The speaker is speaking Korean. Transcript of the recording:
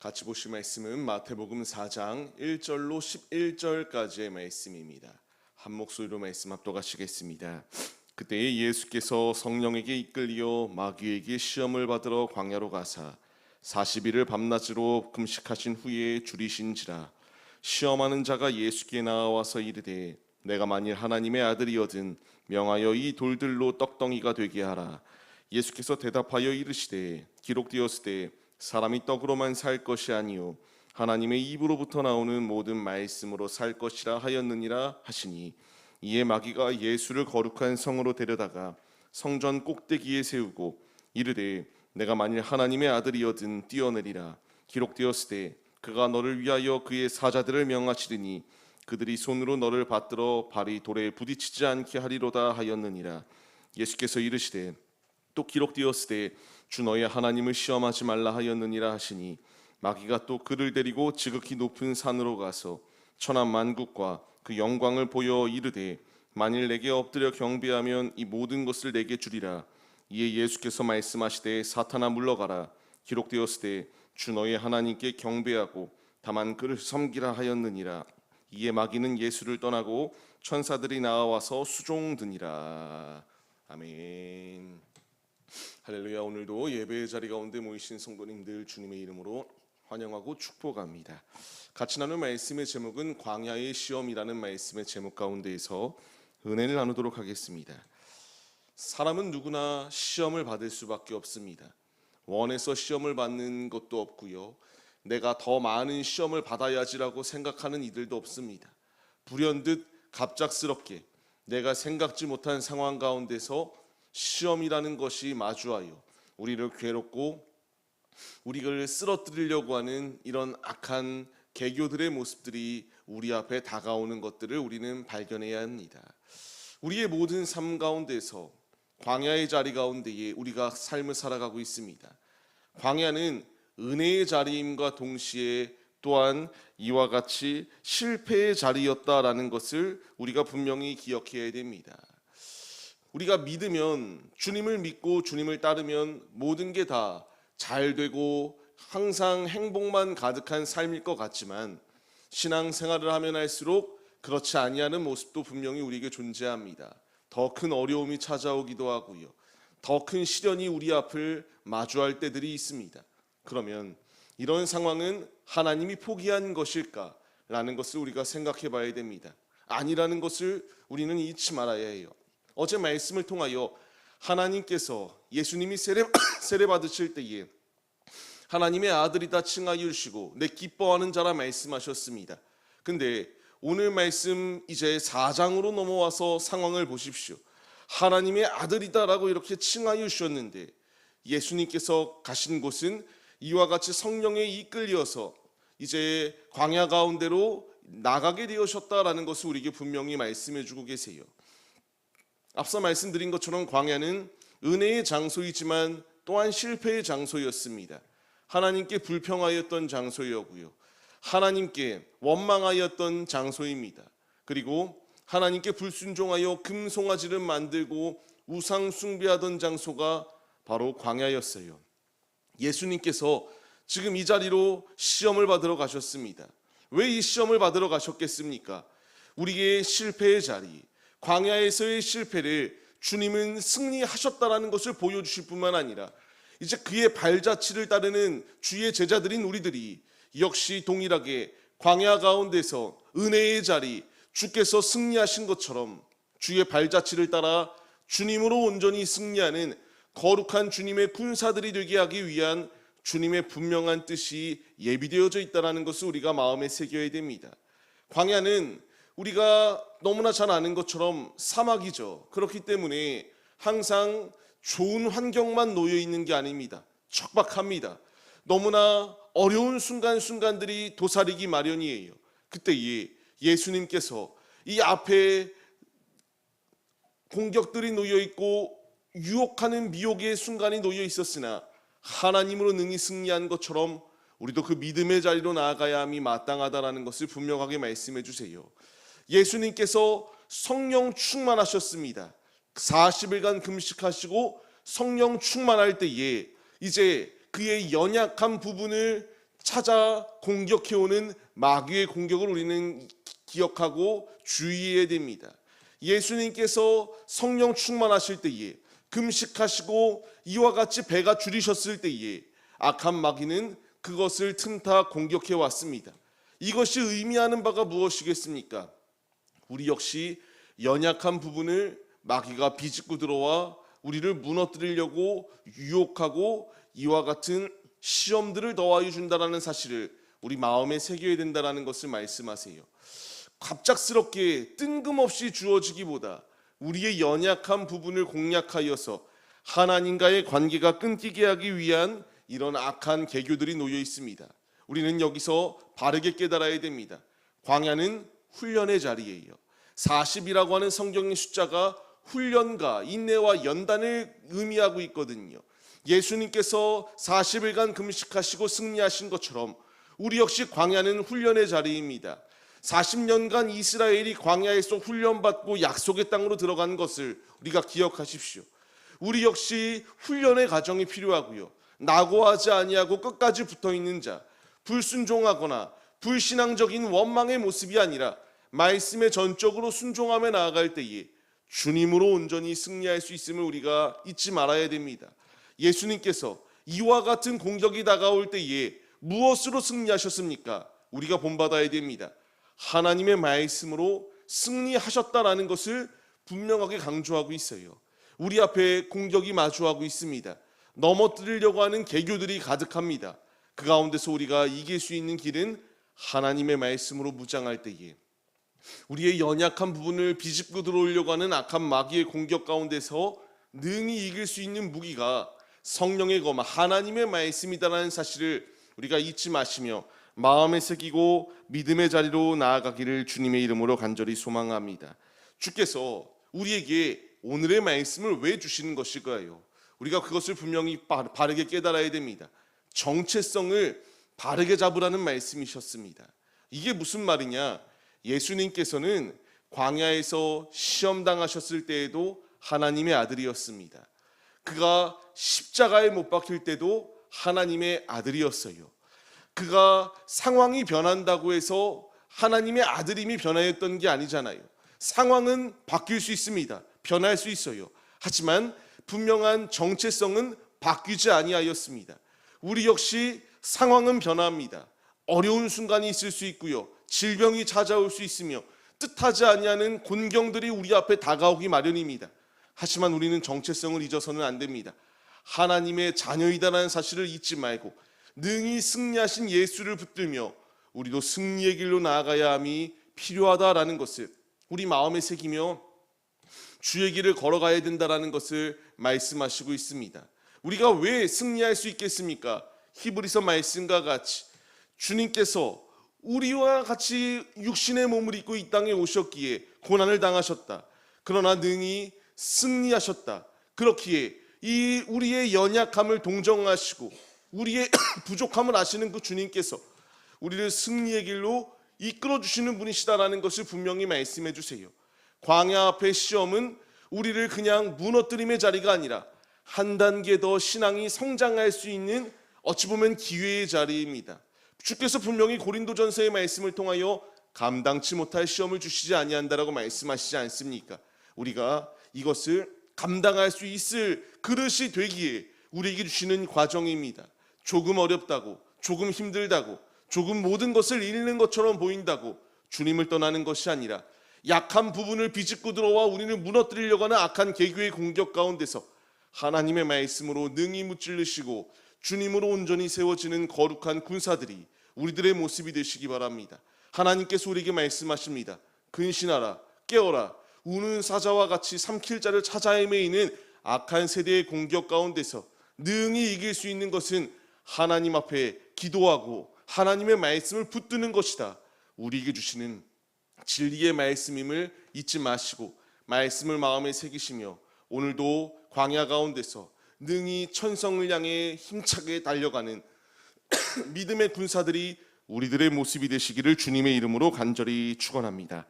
같이 보실 말씀은 마태복음 4장 1절로 11절까지의 말씀입니다. 한 목소리로 말씀 합독하시겠습니다. 그때에 예수께서 성령에게 이끌려 마귀에게 시험을 받으러 광야로 가사 40일을 밤낮으로 금식하신 후에 줄이신지라. 시험하는 자가 예수께 나와서 이르되 내가 만일 하나님의 아들이거든 명하여 이 돌들로 떡덩이가 되게 하라. 예수께서 대답하여 이르시되 기록되었으되 사람이 떡으로만 살 것이 아니요 하나님의 입으로부터 나오는 모든 말씀으로 살 것이라 하였느니라 하시니, 이에 마귀가 예수를 거룩한 성으로 데려다가 성전 꼭대기에 세우고 이르되 내가 만일 하나님의 아들이거든 뛰어내리라. 기록되었으되 그가 너를 위하여 그의 사자들을 명하시리니 그들이 손으로 너를 받들어 발이 돌에 부딪히지 않게 하리로다 하였느니라. 예수께서 이르시되 또 기록되었으되 주 너의 하나님을 시험하지 말라 하였느니라 하시니, 마귀가 또 그를 데리고 지극히 높은 산으로 가서 천하 만국과 그 영광을 보여 이르되 만일 내게 엎드려 경배하면 이 모든 것을 내게 주리라. 이에 예수께서 말씀하시되 사탄아 물러가라. 기록되었으되 주 너의 하나님께 경배하고 다만 그를 섬기라 하였느니라. 이에 마귀는 예수를 떠나고 천사들이 나와서 수종드니라. 아멘. 할렐루야. 오늘도 예배의 자리 가운데 모이신 성도님들 주님의 이름으로 환영하고 축복합니다. 같이 나눌 말씀의 제목은 광야의 시험이라는 말씀의 제목 가운데에서 은혜를 나누도록 하겠습니다. 사람은 누구나 시험을 받을 수밖에 없습니다. 원해서 시험을 받는 것도 없고요, 내가 더 많은 시험을 받아야지라고 생각하는 이들도 없습니다. 불현듯 갑작스럽게 내가 생각지 못한 상황 가운데서 시험이라는 것이 마주하여 우리를 괴롭고 우리를 쓰러뜨리려고 하는 이런 악한 개교들의 모습들이 우리 앞에 다가오는 것들을 우리는 발견해야 합니다. 우리의 모든 삶 가운데서 광야의 자리 가운데에 우리가 삶을 살아가고 있습니다. 광야는 은혜의 자리임과 동시에 또한 이와 같이 실패의 자리였다라는 것을 우리가 분명히 기억해야 됩니다. 우리가 믿으면, 주님을 믿고 주님을 따르면 모든 게 다 잘 되고 항상 행복만 가득한 삶일 것 같지만, 신앙생활을 하면 할수록 그렇지 아니하는 모습도 분명히 우리에게 존재합니다. 더 큰 어려움이 찾아오기도 하고요, 더 큰 시련이 우리 앞을 마주할 때들이 있습니다. 그러면 이런 상황은 하나님이 포기한 것일까? 라는 것을 우리가 생각해 봐야 됩니다. 아니라는 것을 우리는 잊지 말아야 해요. 어제 말씀을 통하여 하나님께서 예수님이 세례 받으실 때에 하나님의 아들이다 칭하여 주시고 내 기뻐하는 자라 말씀하셨습니다. 근데 오늘 말씀 이제 4장으로 넘어와서 상황을 보십시오. 하나님의 아들이다라고 이렇게 칭하여 주셨는데 예수님께서 가신 곳은 이와 같이 성령에 이끌려서 이제 광야 가운데로 나가게 되셨다라는 것을 우리에게 분명히 말씀해 주고 계세요. 앞서 말씀드린 것처럼 광야는 은혜의 장소이지만 또한 실패의 장소였습니다. 하나님께 불평하였던 장소였고요, 하나님께 원망하였던 장소입니다. 그리고 하나님께 불순종하여 금송아지를 만들고 우상 숭배하던 장소가 바로 광야였어요. 예수님께서 지금 이 자리로 시험을 받으러 가셨습니다. 왜 이 시험을 받으러 가셨겠습니까? 우리의 실패의 자리, 광야에서의 실패를 주님은 승리하셨다라는 것을 보여주실 뿐만 아니라 이제 그의 발자취를 따르는 주의 제자들인 우리들이 역시 동일하게 광야 가운데서 은혜의 자리, 주께서 승리하신 것처럼 주의 발자취를 따라 주님으로 온전히 승리하는 거룩한 주님의 군사들이 되게 하기 위한 주님의 분명한 뜻이 예비되어져 있다는 것을 우리가 마음에 새겨야 됩니다. 광야는 우리가 너무나 잘 아는 것처럼 사막이죠. 그렇기 때문에 항상 좋은 환경만 놓여 있는 게 아닙니다. 척박합니다. 너무나 어려운 순간순간들이 도사리기 마련이에요. 그때에 예수님께서 이 앞에 공격들이 놓여 있고 유혹하는 미혹의 순간이 놓여 있었으나 하나님으로 능히 승리한 것처럼 우리도 그 믿음의 자리로 나아가야 함이 마땅하다라는 것을 분명하게 말씀해 주세요. 예수님께서 성령 충만하셨습니다. 40일간 금식하시고 성령 충만할 때에 이제 그의 연약한 부분을 찾아 공격해오는 마귀의 공격을 우리는 기억하고 주의해야 됩니다. 예수님께서 성령 충만하실 때에, 금식하시고 이와 같이 배가 줄이셨을 때에 악한 마귀는 그것을 틈타 공격해 왔습니다. 이것이 의미하는 바가 무엇이겠습니까? 우리 역시 연약한 부분을 마귀가 비집고 들어와 우리를 무너뜨리려고 유혹하고 이와 같은 시험들을 더하여 준다라는 사실을 우리 마음에 새겨야 된다라는 것을 말씀하세요. 갑작스럽게 뜬금없이 주어지기보다 우리의 연약한 부분을 공략하여서 하나님과의 관계가 끊기게 하기 위한 이런 악한 계교들이 놓여 있습니다. 우리는 여기서 바르게 깨달아야 됩니다. 광야는 훈련의 자리예요. 40이라고 하는 성경의 숫자가 훈련과 인내와 연단을 의미하고 있거든요. 예수님께서 40일간 금식하시고 승리하신 것처럼 우리 역시 광야는 훈련의 자리입니다. 40년간 이스라엘이 광야에서 훈련받고 약속의 땅으로 들어간 것을 우리가 기억하십시오. 우리 역시 훈련의 과정이 필요하고요. 낙오하지 아니하고 끝까지 붙어있는 자, 불순종하거나 불신앙적인 원망의 모습이 아니라 말씀에 전적으로 순종하며 나아갈 때에 주님으로 온전히 승리할 수 있음을 우리가 잊지 말아야 됩니다. 예수님께서 이와 같은 공격이 다가올 때에 무엇으로 승리하셨습니까? 우리가 본받아야 됩니다. 하나님의 말씀으로 승리하셨다라는 것을 분명하게 강조하고 있어요. 우리 앞에 공격이 마주하고 있습니다. 넘어뜨리려고 하는 계교들이 가득합니다. 그 가운데서 우리가 이길 수 있는 길은 하나님의 말씀으로 무장할 때에 우리의 연약한 부분을 비집고 들어오려고 하는 악한 마귀의 공격 가운데서 능히 이길 수 있는 무기가 성령의 검 하나님의 말씀이다라는 사실을 우리가 잊지 마시며 마음에 새기고 믿음의 자리로 나아가기를 주님의 이름으로 간절히 소망합니다. 주께서 우리에게 오늘의 말씀을 왜 주시는 것일까요? 우리가 그것을 분명히 바르게 깨달아야 됩니다. 정체성을 바르게 잡으라는 말씀이셨습니다. 이게 무슨 말이냐? 예수님께서는 광야에서 시험당하셨을 때에도 하나님의 아들이었습니다. 그가 십자가에 못 박힐 때도 하나님의 아들이었어요. 그가 상황이 변한다고 해서 하나님의 아들임이 변화했던 게 아니잖아요. 상황은 바뀔 수 있습니다. 변할 수 있어요. 하지만 분명한 정체성은 바뀌지 아니하였습니다. 우리 역시 상황은 변합니다. 어려운 순간이 있을 수 있고요. 질병이 찾아올 수 있으며 뜻하지 아니하는 곤경들이 우리 앞에 다가오기 마련입니다. 하지만 우리는 정체성을 잊어서는 안 됩니다. 하나님의 자녀이다라는 사실을 잊지 말고 능히 승리하신 예수를 붙들며 우리도 승리의 길로 나아가야 함이 필요하다라는 것을 우리 마음에 새기며 주의 길을 걸어가야 된다라는 것을 말씀하시고 있습니다. 우리가 왜 승리할 수 있겠습니까? 히브리서 말씀과 같이 주님께서 우리와 같이 육신의 몸을 입고 이 땅에 오셨기에 고난을 당하셨다. 그러나 능히 승리하셨다. 그렇기에 이 우리의 연약함을 동정하시고 우리의 부족함을 아시는 그 주님께서 우리를 승리의 길로 이끌어 주시는 분이시다라는 것을 분명히 말씀해 주세요. 광야 앞의 시험은 우리를 그냥 무너뜨림의 자리가 아니라 한 단계 더 신앙이 성장할 수 있는 어찌 보면 기회의 자리입니다. 주께서 분명히 고린도전서의 말씀을 통하여 감당치 못할 시험을 주시지 아니한다라고 말씀하시지 않습니까? 우리가 이것을 감당할 수 있을 그릇이 되기에 우리에게 주시는 과정입니다. 조금 어렵다고, 조금 힘들다고, 조금 모든 것을 잃는 것처럼 보인다고 주님을 떠나는 것이 아니라 약한 부분을 비집고 들어와 우리를 무너뜨리려고 하는 악한 계교의 공격 가운데서 하나님의 말씀으로 능히 무찔르시고 주님으로 온전히 세워지는 거룩한 군사들이 우리들의 모습이 되시기 바랍니다. 하나님께서 우리에게 말씀하십니다. 근신하라, 깨어라. 우는 사자와 같이 삼킬 자를 찾아 헤매이는 악한 세대의 공격 가운데서 능히 이길 수 있는 것은 하나님 앞에 기도하고 하나님의 말씀을 붙드는 것이다. 우리에게 주시는 진리의 말씀임을 잊지 마시고 말씀을 마음에 새기시며 오늘도 광야 가운데서 능히 천성을 향해 힘차게 달려가는 믿음의 군사들이 우리들의 모습이 되시기를 주님의 이름으로 간절히 축원합니다.